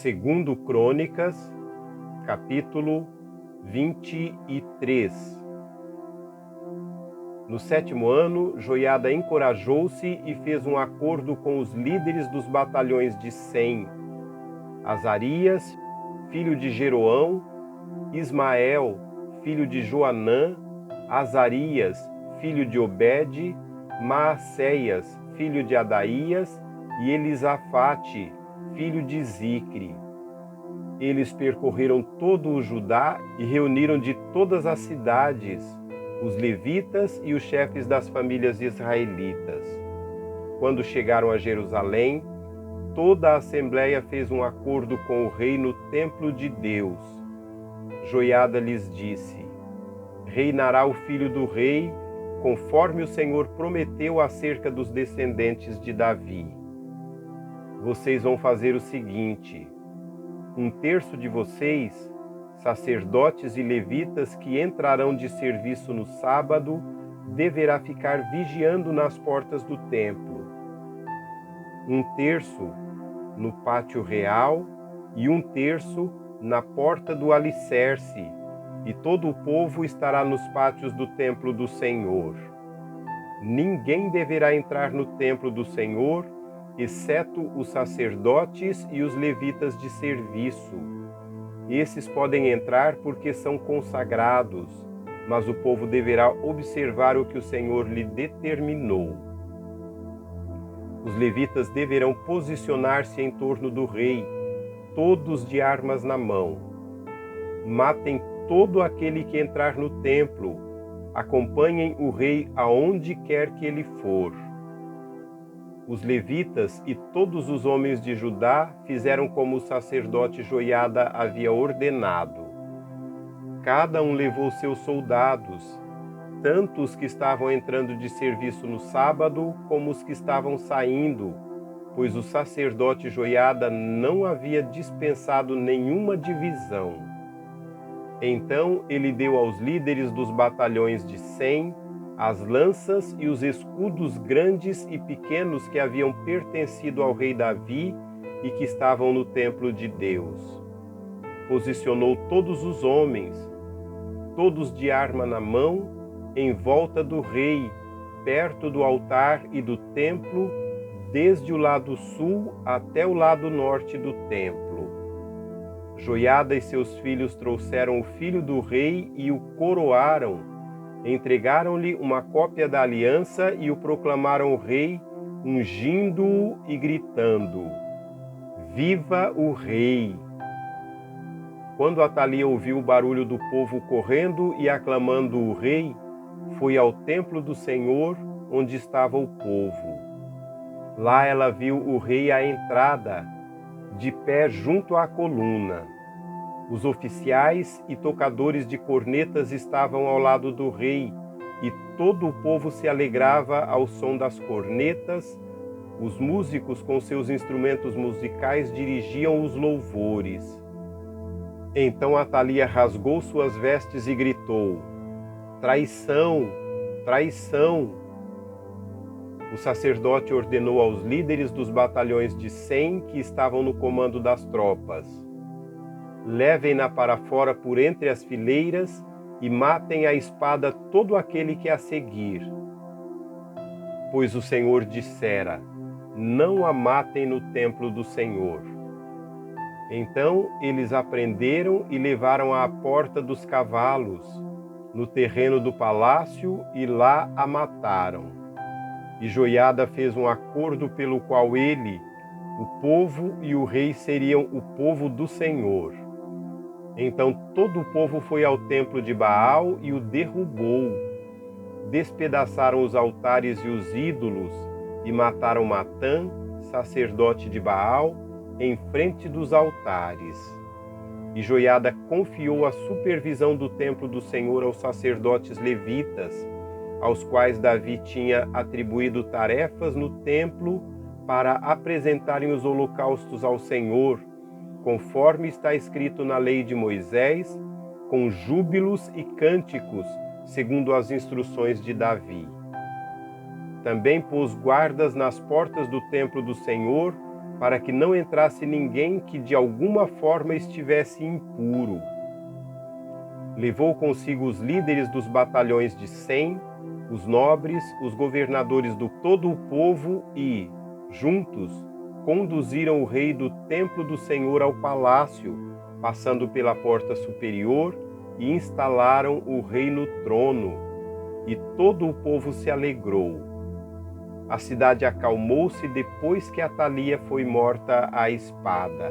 Segundo Crônicas, capítulo 23. No 7º ano, Joiada encorajou-se e fez um acordo com os líderes dos batalhões de Sem: Azarias, filho de Jeroão, Ismael, filho de Joanã, Azarias, filho de Obed, Maacéias, filho de Adaías, e Elisafate, filho de Zicre. Eles percorreram todo o Judá e reuniram de todas as cidades os levitas e os chefes das famílias israelitas. Quando chegaram a Jerusalém, toda a assembleia fez um acordo com o rei no templo de Deus. Joiada lhes disse: reinará o filho do rei, conforme o Senhor prometeu acerca dos descendentes de Davi. Vocês vão fazer o seguinte: 1/3 de vocês, sacerdotes e levitas que entrarão de serviço no sábado, deverá ficar vigiando nas portas do templo. 1/3 no pátio real e 1/3 na porta do alicerce, e todo o povo estará nos pátios do templo do Senhor. Ninguém deverá entrar no templo do Senhor, exceto os sacerdotes e os levitas de serviço. Esses podem entrar porque são consagrados, mas o povo deverá observar o que o Senhor lhe determinou. Os levitas deverão posicionar-se em torno do rei, todos de armas na mão. Matem todo aquele que entrar no templo. Acompanhem o rei aonde quer que ele for. Os levitas e todos os homens de Judá fizeram como o sacerdote Joiada havia ordenado. Cada um levou seus soldados, tanto os que estavam entrando de serviço no sábado como os que estavam saindo, pois o sacerdote Joiada não havia dispensado nenhuma divisão. Então ele deu aos líderes dos batalhões de Sem as lanças e os escudos grandes e pequenos que haviam pertencido ao rei Davi e que estavam no templo de Deus. Posicionou todos os homens, todos de arma na mão, em volta do rei, perto do altar e do templo, desde o lado sul até o lado norte do templo. Joiada e seus filhos trouxeram o filho do rei e o coroaram. Entregaram-lhe uma cópia da aliança e o proclamaram rei, ungindo-o e gritando: Viva o rei! Quando Atalia ouviu o barulho do povo correndo e aclamando o rei, foi ao templo do Senhor, onde estava o povo. Lá ela viu o rei à entrada, de pé junto à coluna. Os oficiais e tocadores de cornetas estavam ao lado do rei, e todo o povo se alegrava ao som das cornetas. Os músicos com seus instrumentos musicais dirigiam os louvores. Então Atalia rasgou suas vestes e gritou: Traição! Traição! O sacerdote ordenou aos líderes dos batalhões de Sem que estavam no comando das tropas: levem-na para fora por entre as fileiras e matem à espada todo aquele que a seguir. Pois o Senhor dissera: não a matem no templo do Senhor. Então eles a prenderam e levaram à porta dos cavalos, no terreno do palácio, e lá a mataram. E Joiada fez um acordo pelo qual ele, o povo e o rei seriam o povo do Senhor. Então todo o povo foi ao templo de Baal e o derrubou. Despedaçaram os altares e os ídolos e mataram Matã, sacerdote de Baal, em frente dos altares. E Joiada confiou a supervisão do templo do Senhor aos sacerdotes levitas, aos quais Davi tinha atribuído tarefas no templo para apresentarem os holocaustos ao Senhor, conforme está escrito na lei de Moisés, com júbilos e cânticos, segundo as instruções de Davi. Também pôs guardas nas portas do templo do Senhor, para que não entrasse ninguém que de alguma forma estivesse impuro. Levou consigo os líderes dos batalhões de 100, os nobres, os governadores do todo o povo e, juntos, conduziram o rei do templo do Senhor ao palácio, passando pela porta superior, e instalaram o rei no trono. E todo o povo se alegrou. A cidade acalmou-se depois que Atalia foi morta à espada.